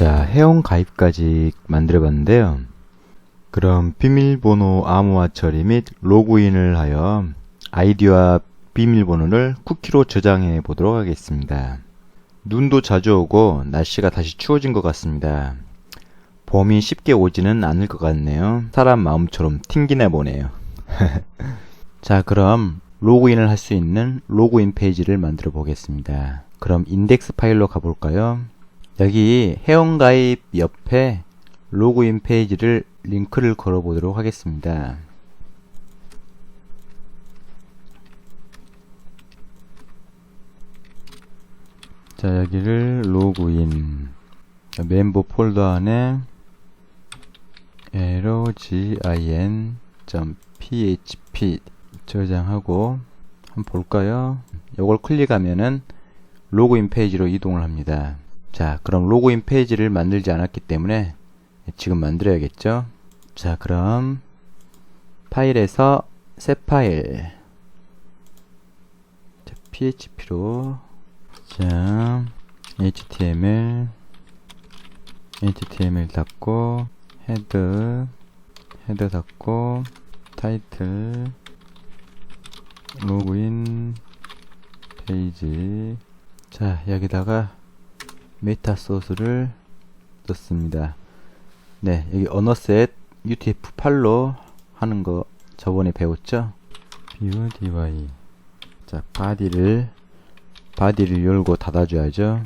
자, 회원 가입까지 만들어 봤는데요. 그럼 비밀번호 암호화 처리 및 로그인을 하여 아이디와 비밀번호를 쿠키로 저장해 보도록 하겠습니다. 눈도 자주 오고 날씨가 다시 추워진 것 같습니다. 봄이 쉽게 오지는 않을 것 같네요. 사람 마음처럼 튕기나 보네요. 자, 그럼 로그인을 할 수 있는 로그인 페이지를 만들어 보겠습니다. 그럼 인덱스 파일로 가볼까요? 여기 회원가입 옆에 로그인 페이지를 링크를 걸어 보도록 하겠습니다. 자, 여기를 로그인 멤버 폴더 안에 login.php 저장하고 한번 볼까요? 이걸 클릭하면은 로그인 페이지로 이동을 합니다. 자, 그럼 로그인 페이지를 만들지 않았기 때문에 지금 만들어야겠죠? 자, 그럼 파일에서 새 파일 php로 자, HTML 닫고 헤더 닫고 타이틀 로그인 페이지. 자, 여기다가 메타 소스를 넣습니다. 네, 여기 언어셋 UTF-8로 하는 거 저번에 배웠죠? BODY. 자, 바디를 열고 닫아줘야죠.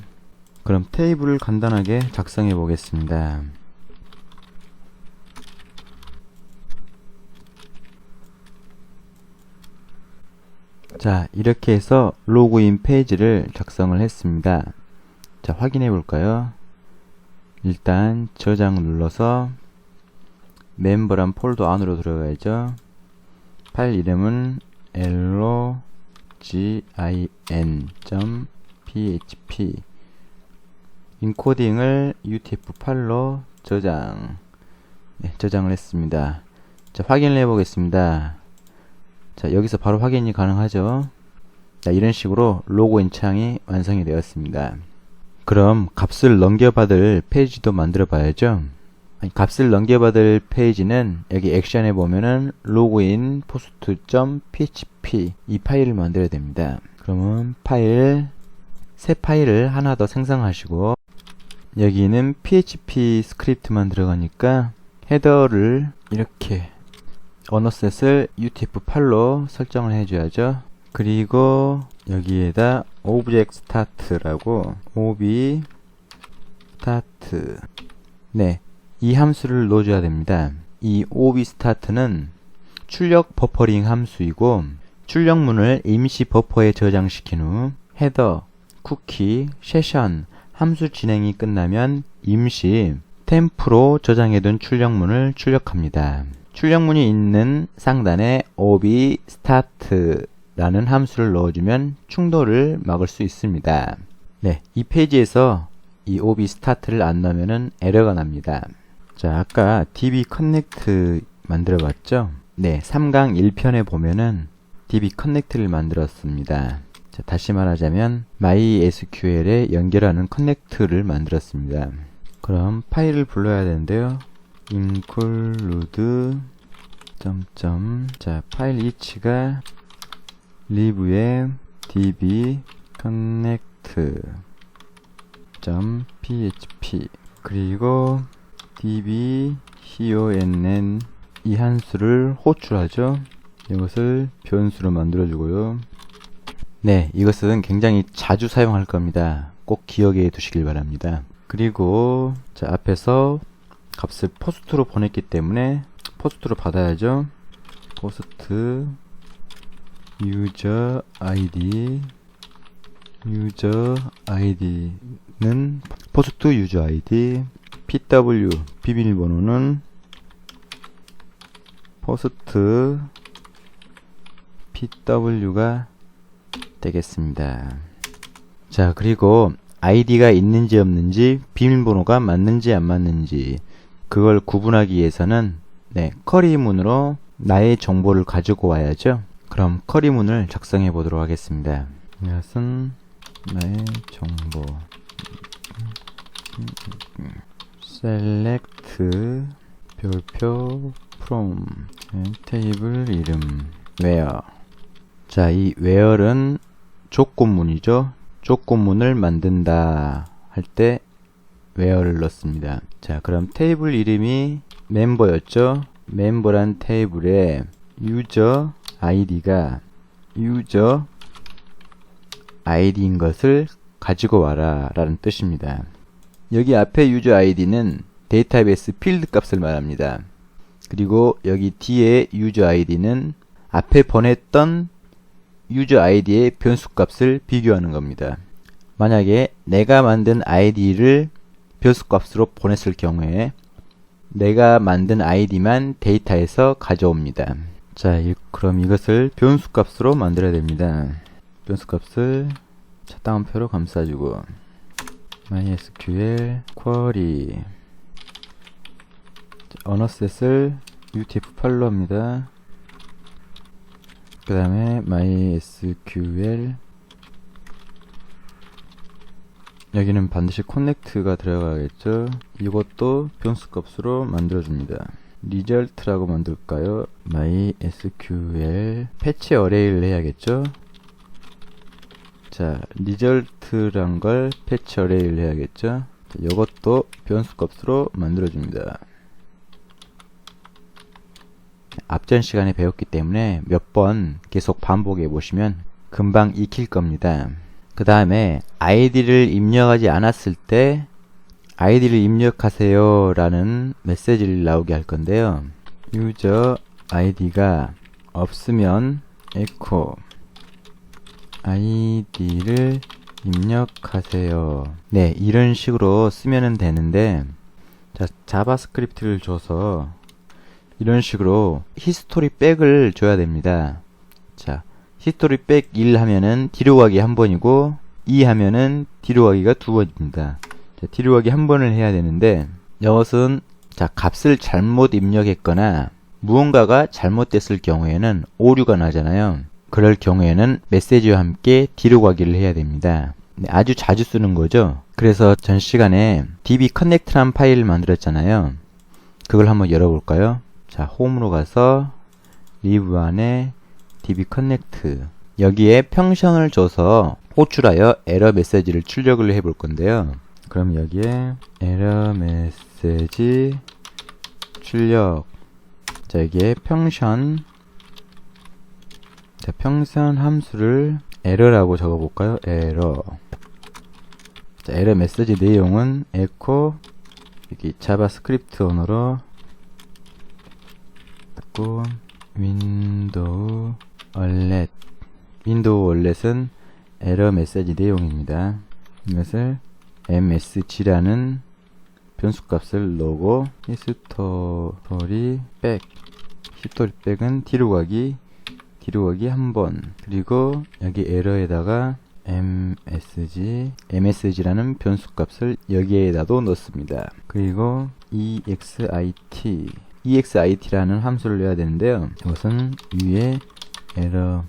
그럼 테이블을 간단하게 작성해 보겠습니다. 자, 이렇게 해서 로그인 페이지를 작성을 했습니다. 자, 확인해 볼까요? 일단 저장 눌러서 멤버란 폴더 안으로 들어가야죠. 파일 이름은 login.php 인코딩을 UTF-8로 저장을 했습니다. 자, 확인을 해 보겠습니다. 자, 여기서 바로 확인이 가능하죠. 자, 이런 식으로 로그인 창이 완성이 되었습니다. 그럼 값을 넘겨받을 페이지도 만들어 봐야죠. 값을 넘겨받을 페이지는 여기 액션에 보면은 로그인 post.php 이 파일을 만들어야 됩니다. 그러면 새 파일을 하나 더 생성하시고 여기는 php 스크립트만 들어가니까 헤더를 이렇게 언어셋을 UTF-8로 설정을 해줘야죠. 그리고 여기에다 object start라고 ob start 네, 이 함수를 넣어줘야 됩니다. 이 ob start는 출력 버퍼링 함수이고 출력문을 임시 버퍼에 저장시킨 후 헤더, 쿠키, 세션 함수 진행이 끝나면 임시 템프로 저장해둔 출력문을 출력합니다. 출력문이 있는 상단에 ob start라는 함수를 넣어주면 충돌을 막을 수 있습니다. 네, 이 페이지에서 이 ob start를 안 넣으면 에러가 납니다. 자, 아까 db connect 만들어 봤죠? 네, 3강 1편에 보면은 db connect를 만들었습니다. 자, 다시 말하자면 MySQL에 연결하는 커넥트를 만들었습니다. 그럼 파일을 불러야 되는데요. include 자, 파일 위치가 live에 db connect .php 그리고 db conn 이 함수를 호출하죠. 이것을 변수로 만들어주고요. 네, 이것은 굉장히 자주 사용할 겁니다. 꼭 기억해 두시길 바랍니다. 그리고 자, 앞에서 값을 포스트로 보냈기 때문에 포스트로 받아야죠. 포스트 user id는 포스트 user id pw 비밀번호는 포스트 pw가 되겠습니다. 자, 그리고 아이디가 있는지 없는지 비밀번호가 맞는지 안 맞는지 그걸 구분하기 위해서는 네, 커리문으로 나의 정보를 가지고 와야죠. 그럼 커리문을 작성해 보도록 하겠습니다. 이것은 나의 정보 select 별표 from 테이블 이름 where. 자, 이 where는 조건문이죠. 조건문을 만든다 할 때 where를 넣습니다. 자, 그럼 테이블 이름이 멤버였죠. 멤버란 테이블에 유저 아이디가 유저 아이디인 것을 가지고 와라 라는 뜻입니다. 여기 앞에 유저 아이디는 데이터베이스 필드 값을 말합니다. 그리고 여기 뒤에 유저 아이디는 앞에 보냈던 유저 아이디의 변수 값을 비교하는 겁니다. 만약에 내가 만든 아이디를 변수 값으로 보냈을 경우에 내가 만든 아이디만 데이터에서 가져옵니다. 자, 그럼 이것을 변수 값으로 만들어야 됩니다. 변수 값을 따옴표로 감싸주고 MySQL query 언어셋을 UTF-8로 합니다. 그 다음에 MySQL 여기는 반드시 connect가 들어가겠죠. 이것도 변수 값으로 만들어줍니다. result라고 만들까요? MySQL 패치 어레이를 해야겠죠. 자, result란 걸 패치 어레이를 해야겠죠. 이것도 변수 값으로 만들어줍니다. 앞전 시간에 배웠기 때문에 몇 번 계속 반복해 보시면 금방 익힐 겁니다. 그 다음에 아이디를 입력하지 않았을 때 아이디를 입력하세요 라는 메시지를 나오게 할 건데요. 유저 아이디가 없으면 echo 아이디를 입력하세요. 네, 이런 식으로 쓰면 되는데, 자, 자바스크립트를 줘서 이런 식으로 히스토리 백을 줘야 됩니다. 자, 히스토리 백 1 하면은 뒤로 가기 한 번이고 2 하면은 뒤로 가기가 두 번입니다. 자, 뒤로 가기 한 번을 해야 되는데 이것은 자, 값을 잘못 입력했거나 무언가가 잘못됐을 경우에는 오류가 나잖아요. 그럴 경우에는 메시지와 함께 뒤로 가기를 해야 됩니다. 네, 아주 자주 쓰는 거죠. 그래서 전 시간에 dbconnect라는 파일을 만들었잖아요. 그걸 한번 열어볼까요? 자, 홈으로 가서 리브 안에 dbconnect 여기에 펑션을 줘서 호출하여 에러 메시지를 출력을 해볼 건데요. 그럼 여기에 에러 메시지 출력. 자, 여기에 펑션. 자, 펑션 함수를 에러라고 적어볼까요? 에러. 자, 에러 메시지 내용은 echo 여기 자바스크립트 언어로 닫고 윈도우 얼렛. 윈도우 얼렛은 에러 메시지 내용입니다. 이것을 msg라는 변수값을 넣고 히스토리 백. 히스토리 백은 뒤로 가기 한 번. 그리고 여기 에러에다가 msg라는 변수값을 여기에다도 넣습니다. 그리고 exit라는 함수를 넣어야 되는데요. 이것은 위에 에러.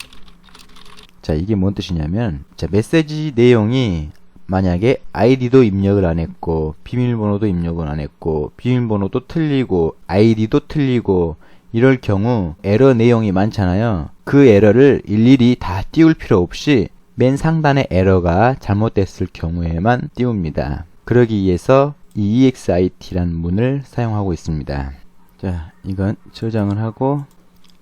자, 이게 뭔 뜻이냐면, 자, 메시지 내용이 만약에 아이디도 입력을 안 했고 비밀번호도 입력을 안 했고 비밀번호도 틀리고 아이디도 틀리고 이럴 경우 에러 내용이 많잖아요. 그 에러를 일일이 다 띄울 필요 없이 맨 상단에 에러가 잘못됐을 경우에만 띄웁니다. 그러기 위해서 이 exit라는 문을 사용하고 있습니다. 자, 이건 저장을 하고,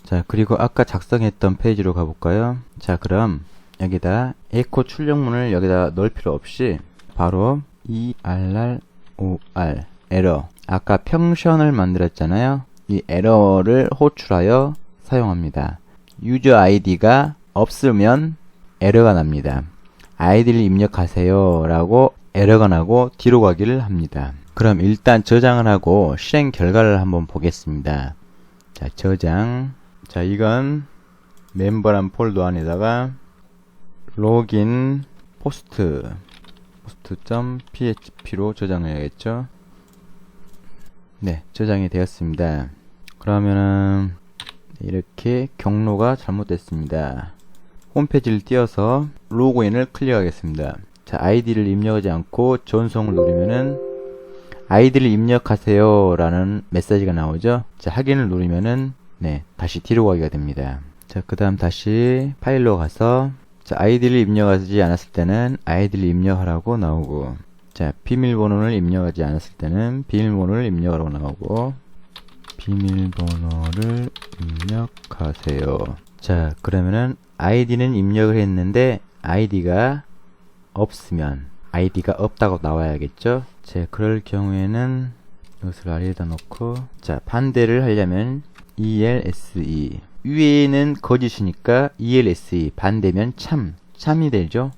자, 그리고 아까 작성했던 페이지로 가볼까요? 자, 그럼 여기다 echo 출력문을 여기다 넣을 필요 없이 바로 error 에러. 아까 펑션을 만들었잖아요. 이 에러를 호출하여 사용합니다. 유저 아이디가 없으면 에러가 납니다. 아이디를 입력하세요 라고 에러가 나고 뒤로 가기를 합니다. 그럼 일단 저장을 하고 실행 결과를 한번 보겠습니다. 자, 저장. 자, 이건 멤버란 폴더 안에다가 로긴 post.php로 저장해야겠죠. 네, 저장이 되었습니다. 그러면은 이렇게 경로가 잘못됐습니다. 홈페이지를 띄워서 로그인을 클릭하겠습니다. 자, 아이디를 입력하지 않고 전송을 누르면은 아이디를 입력하세요 라는 메시지가 나오죠. 자, 확인을 누르면은 네, 다시 뒤로 가기가 됩니다. 자, 그 다음 다시 파일로 가서 자, 아이디를 입력하지 않았을 때는 아이디를 입력하라고 나오고, 자, 비밀번호를 입력하지 않았을 때는 비밀번호를 입력하라고 나오고, 비밀번호를 입력하세요. 자, 그러면은 아이디는 입력을 했는데 아이디가 없으면 아이디가 없다고 나와야겠죠. 자, 그럴 경우에는 이것을 아래에다 놓고, 자, 반대를 하려면 ELSE, 위에는 거짓이니까 ELSE, 반대면 참이 되죠.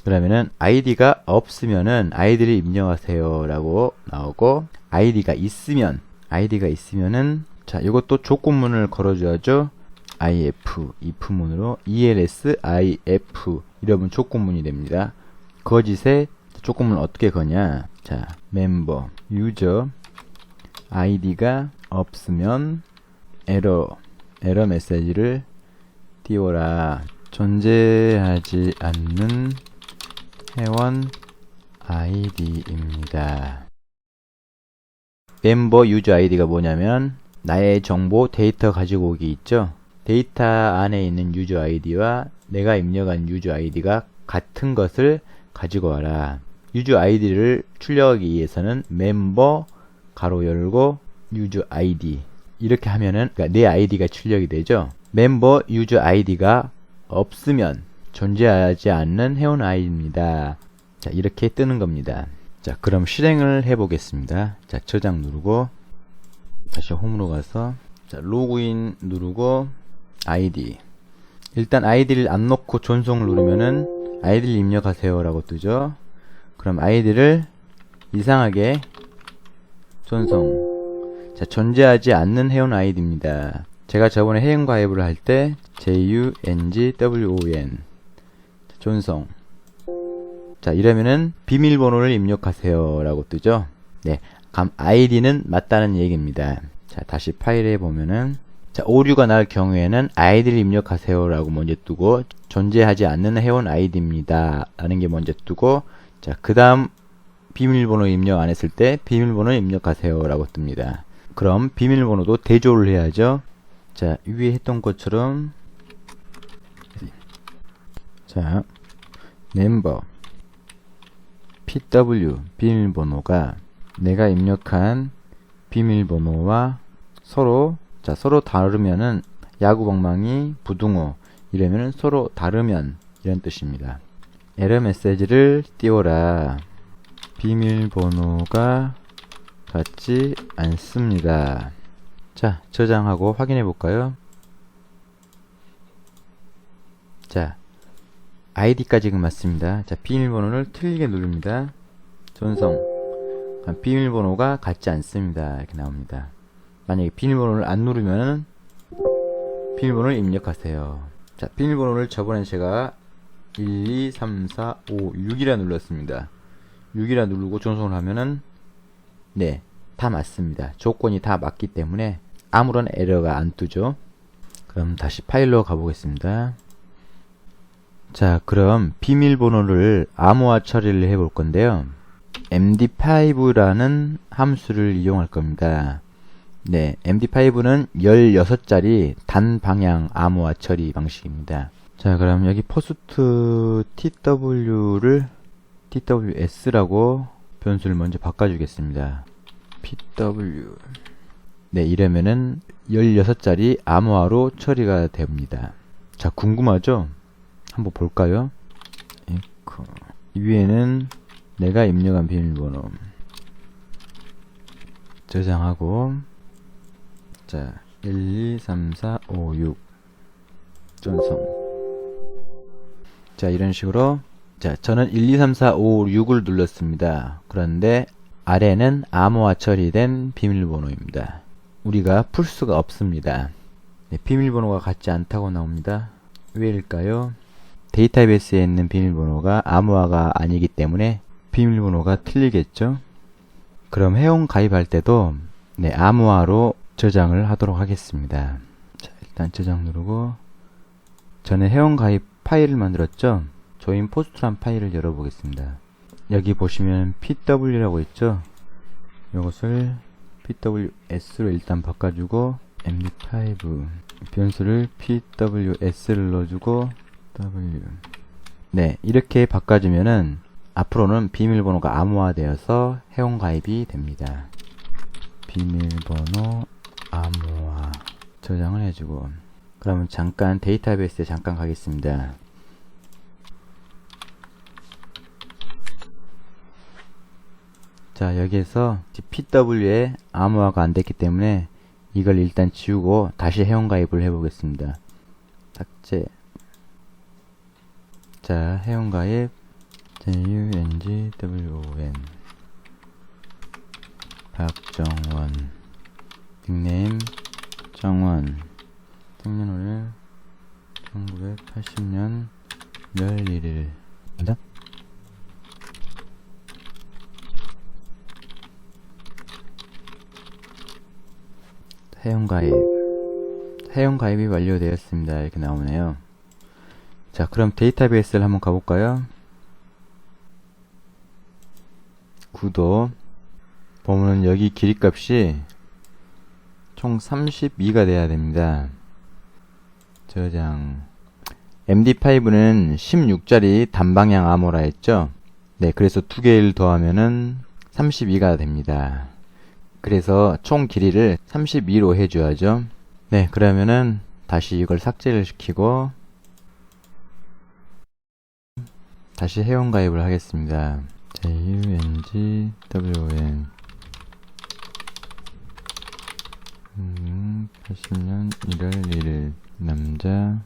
그러면은 아이디가 없으면은 아이디를 입력하세요 라고 나오고, 아이디가 있으면은 자, 이것도 조건문을 걸어줘야죠. if, if문으로 ELS, IF 이러면 조건문이 됩니다. 거짓에 조건문을 어떻게 거냐. 자, 멤버, 유저, 아이디가 없으면 에러 메시지를 띄워라. 존재하지 않는 회원 아이디입니다. 멤버 유저 아이디가 뭐냐면 나의 정보 데이터 가지고 오기 있죠. 데이터 안에 있는 유저 아이디와 내가 입력한 유저 아이디가 같은 것을 가지고 와라. 유저 아이디를 출력하기 위해서는 멤버 가로 열고 유저 아이디 이렇게 하면은 그러니까 내 아이디가 출력이 되죠. 멤버 유저 아이디가 없으면 존재하지 않는 회원 아이디입니다. 자, 이렇게 뜨는 겁니다. 자, 그럼 실행을 해 보겠습니다. 자, 저장 누르고 다시 홈으로 가서 자, 로그인 누르고 아이디, 일단 아이디를 안 넣고 전송을 누르면은 아이디를 입력하세요 라고 뜨죠. 그럼 아이디를 이상하게 전송. 자, 존재하지 않는 회원 아이디입니다. 제가 저번에 회원 가입을 할 때 JUNGWON 전송. 자, 이러면은 비밀번호를 입력하세요 라고 뜨죠. 네, 그럼 아이디는 맞다는 얘기입니다. 자, 다시 파일에 보면은 자, 오류가 날 경우에는 아이디를 입력하세요 라고 먼저 뜨고, 존재하지 않는 회원 아이디입니다 라는 게 먼저 뜨고, 자, 그 다음 비밀번호 입력 안 했을 때 비밀번호 입력하세요 라고 뜹니다. 그럼 비밀번호도 대조를 해야죠. 자, 위에 했던 것처럼 자, 멤버 PW 비밀번호가 내가 입력한 비밀번호와 서로 다르면은 야구방망이 부등호 이러면은 서로 다르면 이런 뜻입니다. 에러 메시지를 띄워라. 비밀번호가 같지 않습니다. 자, 저장하고 확인해 볼까요? 자, 아이디까지는 맞습니다. 자, 비밀번호를 틀리게 누릅니다. 전송. 비밀번호가 같지 않습니다. 이렇게 나옵니다. 만약에 비밀번호를 안 누르면은 비밀번호를 입력하세요. 자, 비밀번호를 저번에 제가 1, 2, 3, 4, 5, 6이라 눌렀습니다. 6이라 누르고 전송을 하면은 네, 다 맞습니다. 조건이 다 맞기 때문에 아무런 에러가 안 뜨죠. 그럼 다시 파일로 가보겠습니다. 자, 그럼 비밀번호를 암호화 처리를 해볼 건데요. MD5라는 함수를 이용할 겁니다. 네, MD5는 16자리 단방향 암호화 처리 방식입니다. 자, 그럼 여기 포스트 TW를 TWS라고 변수를 먼저 바꿔주겠습니다. PW. 네, 이러면은 16자리 암호화로 처리가 됩니다. 자, 궁금하죠? 한번 볼까요? 에코. 이 위에는 내가 입력한 비밀번호 저장하고, 자, 1, 2, 3, 4, 5, 6 전송. 자, 이런 식으로 자, 저는 1, 2, 3, 4, 5, 6을 눌렀습니다. 그런데 아래는 암호화 처리된 비밀번호입니다. 우리가 풀 수가 없습니다. 네, 비밀번호가 같지 않다고 나옵니다. 왜일까요? 데이터베이스에 있는 비밀번호가 암호화가 아니기 때문에 비밀번호가 틀리겠죠? 그럼 회원 가입할 때도 네, 암호화로 저장을 하도록 하겠습니다. 자, 일단 저장 누르고, 전에 회원 가입 파일을 만들었죠? 조인 포스트란 파일을 열어보겠습니다. 여기 보시면 PW라고 있죠? 이것을 PWS로 일단 바꿔주고 MD5 변수를 PWS를 넣어주고 W. 네, 이렇게 바꿔주면은 앞으로는 비밀번호가 암호화되어서 회원가입이 됩니다. 비밀번호 암호화 저장을 해주고, 그러면 잠깐 데이터베이스에 잠깐 가겠습니다. 자, 여기에서 PW에 암호화가 안 됐기 때문에 이걸 일단 지우고 다시 회원가입을 해보겠습니다. 삭제. 자, 회원가입 JUNGWON 박정원 닉네임 정원 생년월일 1980년 11일 맞아? 회원가입이 완료되었습니다. 이렇게 나오네요. 자, 그럼 데이터베이스를 한번 가볼까요? 구도 보면은 여기 길이값이 총 32가 돼야 됩니다. 저장. MD5는 16짜리 단방향 암호라 했죠? 네, 그래서 두 개를 더하면은 32가 됩니다. 그래서 총 길이를 32로 해줘야죠. 네, 그러면은 다시 이걸 삭제를 시키고 다시 회원가입을 하겠습니다. JUNGWON 80년 1월 1일 남자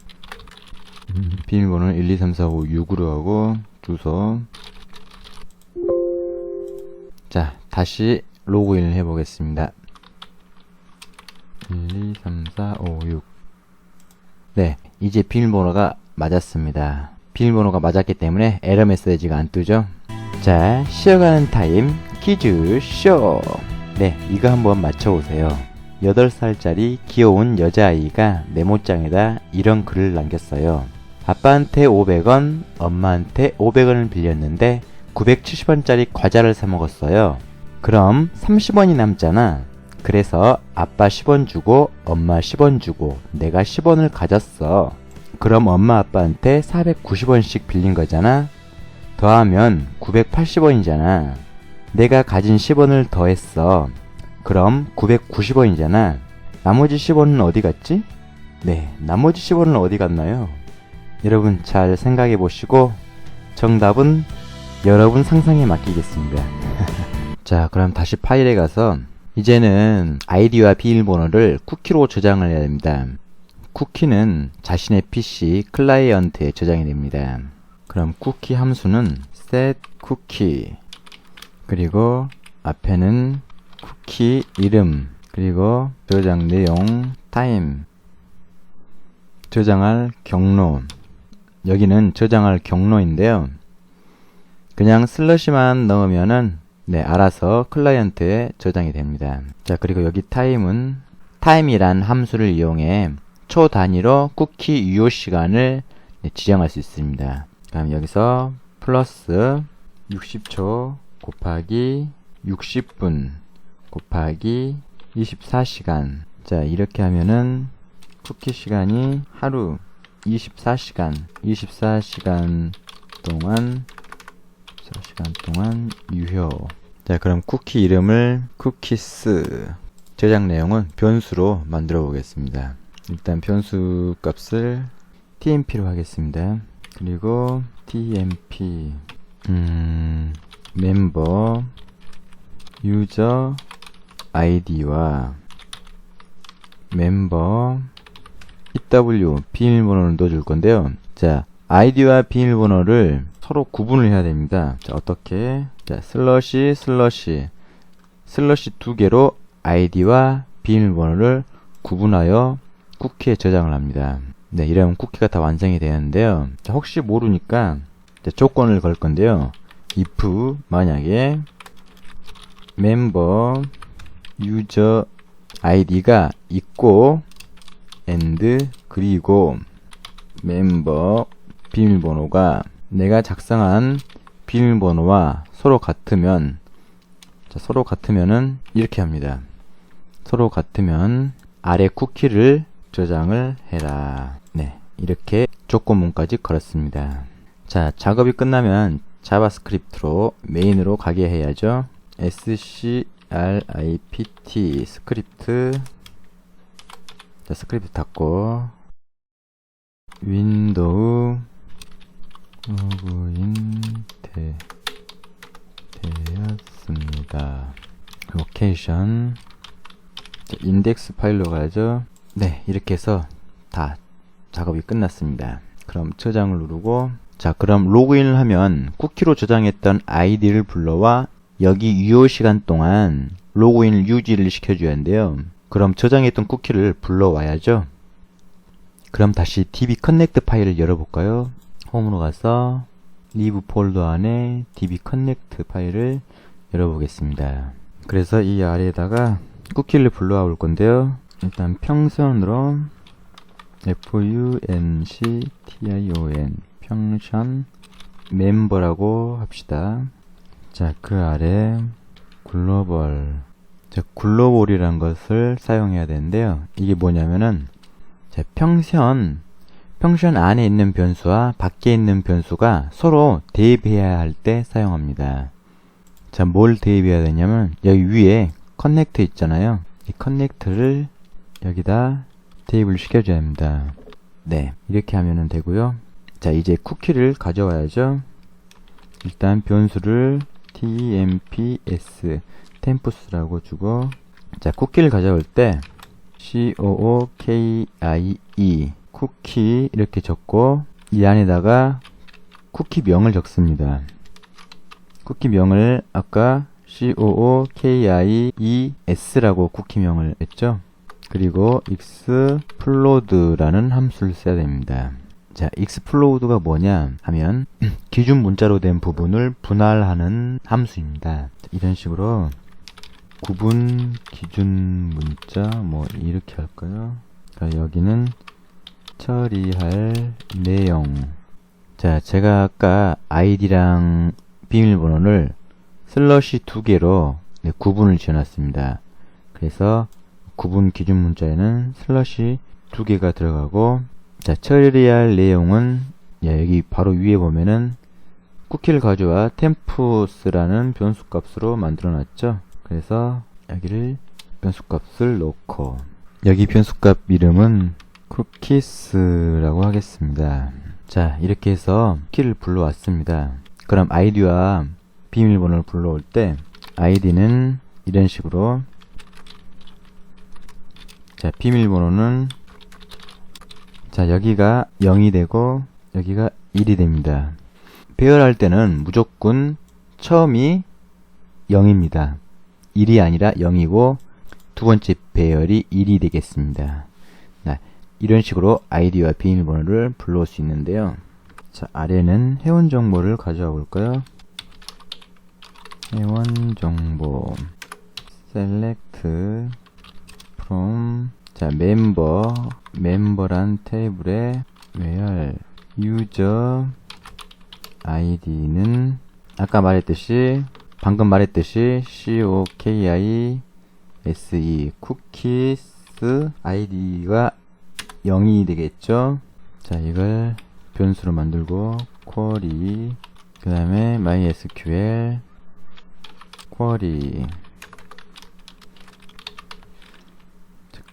비밀번호는 1, 2, 3, 4, 5, 6으로 하고 주소. 자, 다시 로그인을 해보겠습니다. 1, 2, 3, 4, 5, 6. 네, 이제 비밀번호가 맞았습니다. 비밀번호가 맞았기 때문에 에러 메시지가 안 뜨죠. 자, 쉬어가는 타임 퀴즈 쇼. 네, 이거 한번 맞춰보세요. 8살짜리 귀여운 여자아이가 메모장에다 이런 글을 남겼어요. 아빠한테 500원, 엄마한테 500원을 빌렸는데 970원짜리 과자를 사 먹었어요. 그럼 30원이 남잖아. 그래서 아빠 10원 주고 엄마 10원 주고 내가 10원을 가졌어. 그럼 엄마 아빠한테 490원씩 빌린 거잖아. 더하면 980원이잖아. 내가 가진 10원을 더했어. 그럼 990원이잖아. 나머지 10원은 어디 갔지? 네, 나머지 10원은 어디 갔나요? 여러분 잘 생각해 보시고 정답은 여러분 상상에 맡기겠습니다. 자, 그럼 다시 파일에 가서 이제는 아이디와 비밀번호를 쿠키로 저장을 해야 됩니다. 쿠키는 자신의 PC 클라이언트에 저장이 됩니다. 그럼 쿠키 함수는 set cookie, 그리고 앞에는 쿠키 이름, 그리고 저장 내용 time, 저장할 경로. 여기는 저장할 경로인데요. 그냥 슬러시만 넣으면은 네, 알아서 클라이언트에 저장이 됩니다. 자, 그리고 여기 time이란 함수를 이용해 초 단위로 쿠키 유효 시간을 지정할 수 있습니다. 그럼 여기서 플러스 60초 곱하기 60분 곱하기 24시간. 자, 이렇게 하면은 쿠키 시간이 하루 24시간 동안 유효. 자, 그럼 쿠키 이름을 쿠키스, 저장 내용은 변수로 만들어 보겠습니다. 일단 변수 값을 tmp로 하겠습니다. 그리고 tmp 멤버 유저 아이디와 멤버 PW 비밀번호를 넣어줄 건데요. 자, 아이디와 비밀번호를 서로 구분을 해야 됩니다. 자, 어떻게? 자, 슬러시 두 개로 아이디와 비밀번호를 구분하여 쿠키에 저장을 합니다. 네, 이러면 쿠키가 다 완성이 되는데요. 자, 혹시 모르니까 자, 조건을 걸 건데요. if 만약에 멤버 유저 아이디가 있고 and 그리고 멤버 비밀번호가 내가 작성한 비밀번호와 서로 같으면 자, 서로 같으면은 이렇게 합니다. 서로 같으면 아래 쿠키를 저장을 해라. 네, 이렇게 조건문까지 걸었습니다. 자, 작업이 끝나면 자바스크립트로 메인으로 가게 해야죠. script 스크립트. 자, 스크립트 닫고 윈도우 로그인 되었습니다. 로케이션. 자, 인덱스 파일로 가야죠. 네, 이렇게 해서 다 작업이 끝났습니다. 그럼 저장을 누르고, 자, 그럼 로그인을 하면 쿠키로 저장했던 아이디를 불러와 여기 유효 시간 동안 로그인을 유지를 시켜줘야 하는데요. 그럼 저장했던 쿠키를 불러와야죠. 그럼 다시 db 커넥트 파일을 열어볼까요? 홈으로 가서 리브 폴더 안에 db 커넥트 파일을 열어보겠습니다. 그래서 이 아래에다가 쿠키를 불러와 올 건데요. 일단 평선으로 function 평션 멤버라고 합시다. 자, 그 아래 글로벌. 자, 글로벌이란 것을 사용해야 되는데요. 이게 뭐냐면은, 자, 평션 안에 있는 변수와 밖에 있는 변수가 서로 대입해야 할 때 사용합니다. 자, 뭘 대입해야 되냐면, 여기 위에 커넥트 있잖아요. 이 커넥트를 여기다 대입을 시켜줘야 합니다. 네, 이렇게 하면 되고요. 자, 이제 쿠키를 가져와야죠. 일단 변수를 temps라고 주고, 자, 쿠키를 가져올 때 cookie 쿠키 이렇게 적고, 이 안에다가 쿠키명을 적습니다. 쿠키명을 아까 cookies라고 쿠키명을 했죠. 그리고 explod라는 함수를 써야 됩니다. 자, explod가 뭐냐 하면 기준 문자로 된 부분을 분할하는 함수입니다. 이런 식으로 구분 기준 문자 뭐 이렇게 할까요? 자, 여기는 처리할 내용. 자, 제가 아까 아이디랑 비밀번호를 슬러시 2개로 구분을 지어놨습니다. 그래서 구분 기준 문자에는 슬러시 2개가 들어가고, 자, 처리할 내용은 여기 바로 위에 보면은 쿠키를 가져와 temps라는 변수값으로 만들어놨죠. 그래서 여기를 변수값을 넣고, 여기 변수값 이름은 cookies라고 하겠습니다. 자, 이렇게 해서 키를 불러왔습니다. 그럼 아이디와 비밀번호를 불러올 때 아이디는 이런 식으로, 자, 비밀번호는, 자, 여기가 0이 되고 여기가 1이 됩니다. 배열할 때는 무조건 처음이 0입니다. 1이 아니라 0이고 두 번째 배열이 1이 되겠습니다. 자, 이런 식으로 아이디와 비밀번호를 불러올 수 있는데요. 자, 아래는 회원 정보를 가져와 볼까요? 회원 정보 select from, 자, 멤버란 테이블에 where user id는 아까 말했듯이, 방금 말했듯이 cookies cookies id가 0이 되겠죠. 자, 이걸 변수로 만들고 query, 그 다음에 mysql query,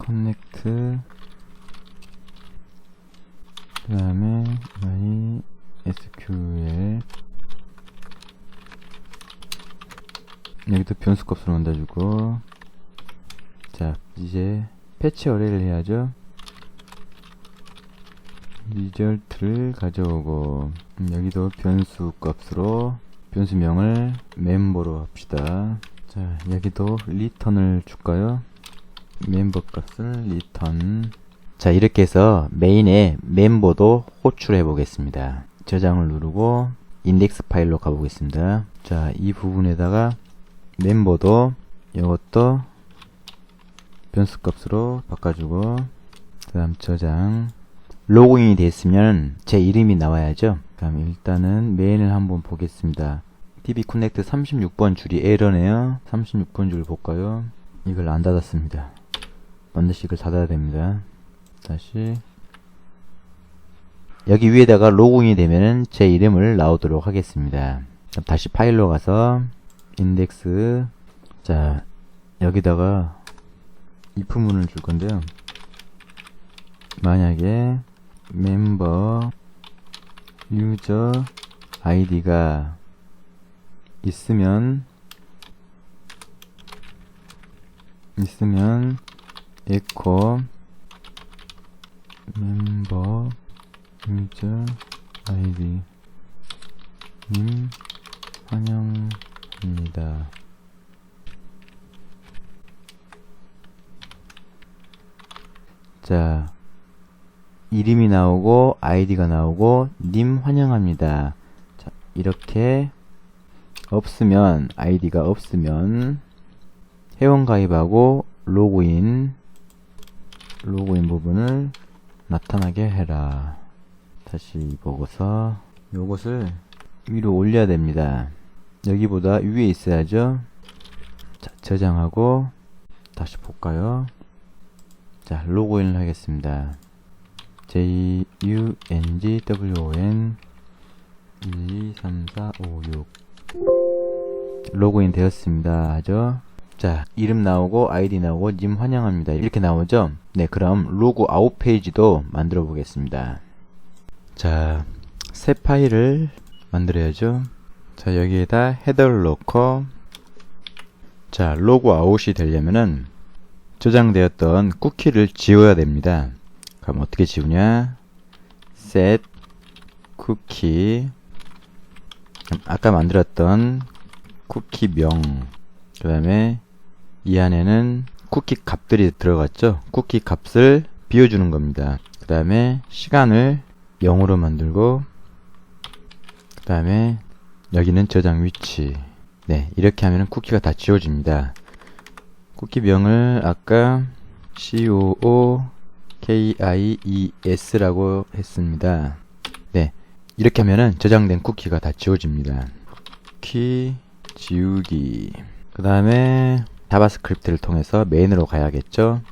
connect, 그 다음에 mysql, 여기도 변수 값으로 만들어주고, 자, 이제 패치 어레이를 해야죠. 리절트를 가져오고, 여기도 변수 값으로 변수명을 멤버로 합시다. 자, 여기도 리턴을 줄까요? 멤버 값을 리턴. 자, 이렇게 해서 메인에 멤버도 호출해 보겠습니다. 저장을 누르고 인덱스 파일로 가보겠습니다. 자, 이 부분에다가 멤버도 이것도 변수 값으로 바꿔주고, 그 다음 저장. 로그인이 됐으면 제 이름이 나와야죠. 그럼 일단은 메인을 한번 보겠습니다. HTTP 커넥트 36번 줄이 에러네요. 36번 줄 볼까요? 이걸 안 닫았습니다. 반드시 이걸 닫아야 됩니다. 다시 여기 위에다가 로그인이 되면은 제 이름을 나오도록 하겠습니다. 그럼 다시 파일로 가서 인덱스, 자 여기다가 if문을 줄 건데요. 만약에 멤버 유저 아이디가 있으면 에코 멤버 유저 아이디 님 환영합니다. 자, 이름이 나오고 아이디가 나오고 님 환영합니다. 자, 이렇게 없으면, 아이디가 없으면 회원가입하고 로그인 부분을 나타나게 해라. 다시 보고서 요것을 위로 올려야 됩니다. 여기보다 위에 있어야죠. 자, 저장하고 다시 볼까요? 자, 로그인을 하겠습니다. JUNGWON 123456 로그인 되었습니다 하죠. 자, 이름 나오고 아이디 나오고 님 환영합니다 이렇게 나오죠. 네, 그럼 로그 아웃 페이지도 만들어 보겠습니다. 자, 새 파일을 만들어야죠. 자, 여기에다 헤더를 넣고, 자, 로그 아웃이 되려면은 저장되었던 쿠키를 지워야 됩니다. 그럼 어떻게 지우냐? set 쿠키, 아까 만들었던 쿠키명, 그 다음에 이 안에는 쿠키 값들이 들어갔죠. 쿠키 값을 비워주는 겁니다. 그 다음에 시간을 0으로 만들고, 그 다음에 여기는 저장 위치. 네, 이렇게 하면 쿠키가 다 지워집니다. 쿠키명을 아까 COOKIES라고 했습니다. 네, 이렇게 하면은 저장된 쿠키가 다 지워집니다. 쿠키 지우기. 그 다음에 자바스크립트를 통해서 메인으로 가야겠죠.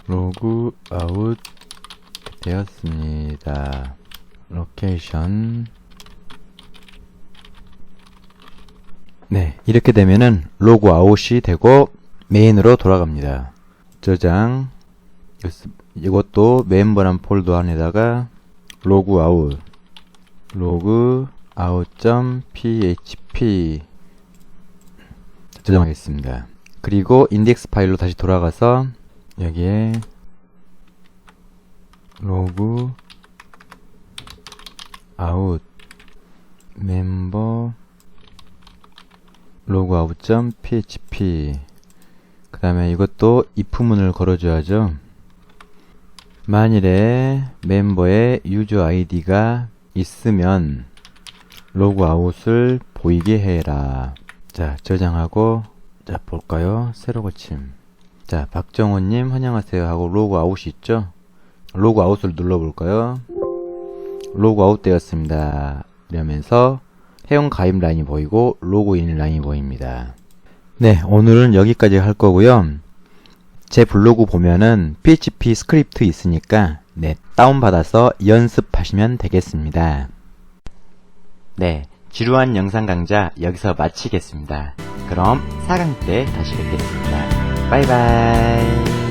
로그 아웃 되었습니다. 로케이션. 네, 이렇게 되면은 로그 아웃이 되고 메인으로 돌아갑니다. 저장. 이것도 멤버란 폴더 안에다가 로그 아웃.php 저장하겠습니다. 그리고 인덱스 파일로 다시 돌아가서 여기에 로그 아웃 멤버 로그 아웃.php, 그 다음에 이것도 if문을 걸어줘야죠. 만일에 멤버의 유저 아이디가 있으면 로그 아웃을 보이게 해라. 자, 저장하고, 자, 볼까요? 새로 고침. 자, 박정호님 환영하세요 하고 로그 아웃이 있죠? 로그 아웃을 눌러볼까요? 로그 아웃 되었습니다. 이러면서 회원 가입 라인이 보이고 로그인 라인이 보입니다. 네, 오늘은 여기까지 할 거고요. 제 블로그 보면은 PHP 스크립트 있으니까 네, 다운받아서 연습하시면 되겠습니다. 네, 지루한 영상 강좌 여기서 마치겠습니다. 그럼 4강 때 다시 뵙겠습니다. 바이바이.